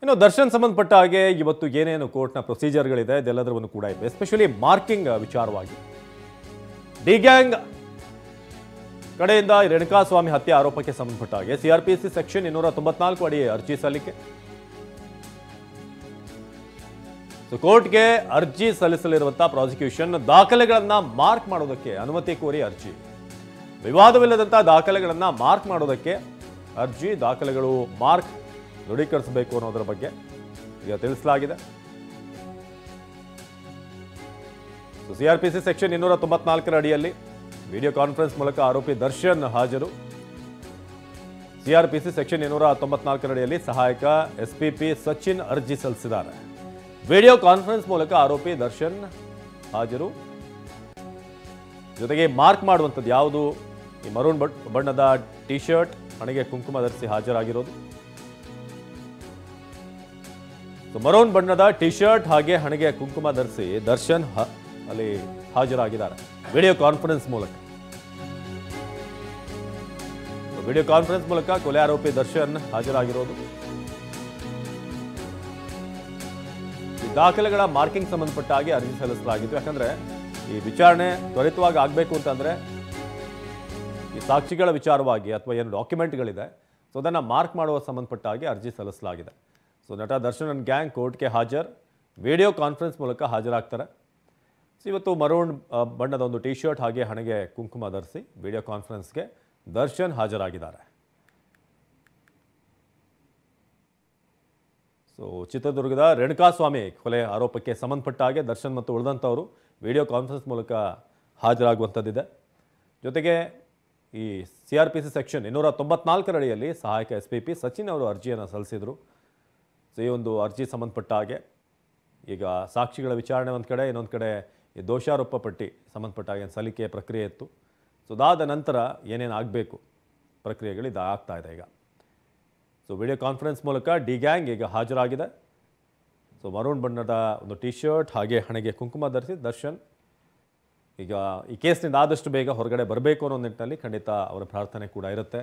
ಇನ್ನು ದರ್ಶನ್ ಸಂಬಂಧಪಟ್ಟ ಹಾಗೆ ಇವತ್ತು ಏನೇನು ಕೋರ್ಟ್ನ ಪ್ರೊಸೀಜರ್ಗಳಿದೆ ಇದೆಲ್ಲದರವನ್ನು ಕೂಡ ಇದೆ. ಎಸ್ಪೆಷಲಿ ಮಾರ್ಕಿಂಗ್ ವಿಚಾರವಾಗಿ ಡಿ ಗ್ಯಾಂಗ್ ಕಡೆಯಿಂದ ರೇಣುಕಾಸ್ವಾಮಿ ಹತ್ಯೆ ಆರೋಪಕ್ಕೆ ಸಂಬಂಧಪಟ್ಟ ಹಾಗೆ ಸಿಆರ್ಪಿಸಿ ಸೆಕ್ಷನ್ 294 ಅಡಿ ಅರ್ಜಿ ಸಲ್ಲಿಕೆ. ಕೋರ್ಟ್ಗೆ ಅರ್ಜಿ ಸಲ್ಲಿಸಲಿರುವಂತಹ ಪ್ರಾಸಿಕ್ಯೂಷನ್ ದಾಖಲೆಗಳನ್ನ ಮಾರ್ಕ್ ಮಾಡೋದಕ್ಕೆ ಅನುಮತಿ ಕೋರಿ ಅರ್ಜಿ. ವಿವಾದವಿಲ್ಲದಂತಹ ದಾಖಲೆಗಳನ್ನ ಮಾರ್ಕ್ ಮಾಡೋದಕ್ಕೆ ಅರ್ಜಿ. ದಾಖಲೆಗಳು ಮಾರ್ಕ್ ದೃಢೀಕರಿಸಬೇಕು ಅನ್ನೋದರ ಬಗ್ಗೆ ಈಗ ತಿಳಿಸಲಾಗಿದೆ. ಸಿಆರ್ಪಿಸಿ ಸೆಕ್ಷನ್ 294 ಅಡಿಯಲ್ಲಿ ವಿಡಿಯೋ ಕಾನ್ಫರೆನ್ಸ್ ಮೂಲಕ ಆರೋಪಿ ದರ್ಶನ್ ಹಾಜರು. ಸಿಆರ್ಪಿಸಿ ಸೆಕ್ಷನ್ 294 ಅಡಿಯಲ್ಲಿ ಸಹಾಯಕ ಎಸ್ಪಿಪಿ ಸಚಿನ್ ಅರ್ಜಿ ಸಲ್ಲಿಸಿದ್ದಾರೆ. ವಿಡಿಯೋ ಕಾನ್ಫರೆನ್ಸ್ ಮೂಲಕ ಆರೋಪಿ ದರ್ಶನ್ ಹಾಜರು. ಜೊತೆಗೆ ಮಾರ್ಕ್ ಮಾಡುವಂಥದ್ದು ಯಾವುದು? ಈ ಮರೂನ್ ಬಣ್ಣದ ಟಿ ಶರ್ಟ್, ಹಣೆಗೆ ಕುಂಕುಮ ಧರಿಸಿ ಹಾಜರಾಗಿರೋದು. ಮರೂನ್ ಬಣ್ಣದ ಟಿ ಶರ್ಟ್ ಹಾಗೆ ಹಣೆಗೆ ಕುಂಕುಮ ಧರಿಸಿ ದರ್ಶನ್ ಅಲ್ಲಿ ಹಾಜರಾಗಿದ್ದಾರೆ ವಿಡಿಯೋ ಕಾನ್ಫರೆನ್ಸ್ ಮೂಲಕ. ವಿಡಿಯೋ ಕಾನ್ಫರೆನ್ಸ್ ಮೂಲಕ ಕೊಲೆ ಆರೋಪಿ ದರ್ಶನ್ ಹಾಜರಾಗಿರೋದು. ಈ ದಾಖಲೆಗಳ ಮಾರ್ಕಿಂಗ್ ಸಂಬಂಧಪಟ್ಟ ಹಾಗೆ ಅರ್ಜಿ ಸಲ್ಲಿಸಲಾಗಿತ್ತು. ಯಾಕಂದ್ರೆ ಈ ವಿಚಾರಣೆ ತ್ವರಿತವಾಗಿ ಆಗಬೇಕು ಅಂತಂದ್ರೆ ಈ ಸಾಕ್ಷಿಗಳ ವಿಚಾರವಾಗಿ ಅಥವಾ ಏನು ಡಾಕ್ಯುಮೆಂಟ್ಗಳಿದೆ ಸೊ ಅದನ್ನು ಮಾರ್ಕ್ ಮಾಡುವ ಸಂಬಂಧಪಟ್ಟ ಹಾಗೆ ಅರ್ಜಿ ಸಲ್ಲಿಸಲಾಗಿದೆ. ಸೊ ನಟ ದರ್ಶನ್ ಅಂಡ್ ಗ್ಯಾಂಗ್ ಕೋರ್ಟ್ಗೆ ಹಾಜರ್, ವಿಡಿಯೋ ಕಾನ್ಫರೆನ್ಸ್ ಮೂಲಕ ಹಾಜರಾಗ್ತಾರೆ. ಸೊ ಇವತ್ತು ಮರೂನ್ ಬಣ್ಣದ ಒಂದು ಟಿ ಶರ್ಟ್ ಹಾಗೆ ಹಣೆಗೆ ಕುಂಕುಮ ಧರಿಸಿ ವಿಡಿಯೋ ಕಾನ್ಫರೆನ್ಸ್ಗೆ ದರ್ಶನ್ ಹಾಜರಾಗಿದ್ದಾರೆ. ಸೊ ಚಿತ್ರದುರ್ಗದ ರೇಣುಕಾಸ್ವಾಮಿ ಕೊಲೆ ಆರೋಪಕ್ಕೆ ಸಂಬಂಧಪಟ್ಟ ಹಾಗೆ ದರ್ಶನ್ ಮತ್ತು ಉಳಿದಂಥವರು ವಿಡಿಯೋ ಕಾನ್ಫರೆನ್ಸ್ ಮೂಲಕ ಹಾಜರಾಗುವಂಥದ್ದಿದೆ. ಜೊತೆಗೆ ಈ ಸಿಆರ್ಪಿಸಿ ಸೆಕ್ಷನ್ 294 ಅಡಿಯಲ್ಲಿ ಸಹಾಯಕ ಎಸ್ಪಿಪಿ ಸಚಿನ್ ಅವರು ಅರ್ಜಿಯನ್ನು ಸಲ್ಲಿಸಿದರು. ಸೊ ಈ ಒಂದು ಅರ್ಜಿ ಸಂಬಂಧಪಟ್ಟ ಹಾಗೆ ಈಗ ಸಾಕ್ಷಿಗಳ ವಿಚಾರಣೆ ಒಂದು ಕಡೆ, ಇನ್ನೊಂದು ಕಡೆ ಈ ದೋಷಾರೋಪ ಪಟ್ಟಿ ಸಂಬಂಧಪಟ್ಟ ಹಾಗೆ ಸಲ್ಲಿಕೆ ಪ್ರಕ್ರಿಯೆ ಇತ್ತು. ಸೊ ಅದಾದ ನಂತರ ಏನೇನು ಆಗಬೇಕು ಪ್ರಕ್ರಿಯೆಗಳು ಇದು ಆಗ್ತಾ ಇದೆ ಈಗ. ಸೊ ವಿಡಿಯೋ ಕಾನ್ಫರೆನ್ಸ್ ಮೂಲಕ ಡಿ ಗ್ಯಾಂಗ್ ಈಗ ಹಾಜರಾಗಿದೆ. ಸೊ ಮರೂನ್ ಬಣ್ಣದ ಒಂದು ಟಿ ಶರ್ಟ್ ಹಾಗೆ ಹಣೆಗೆ ಕುಂಕುಮ ಧರಿಸಿ ದರ್ಶನ್ ಈಗ ಈ ಕೇಸ್ನಿಂದ ಆದಷ್ಟು ಬೇಗ ಹೊರಗಡೆ ಬರಬೇಕು ಅನ್ನೋ ನಿಟ್ಟಿನಲ್ಲಿ ಖಂಡಿತ ಅವರ ಪ್ರಾರ್ಥನೆ ಕೂಡ ಇರುತ್ತೆ.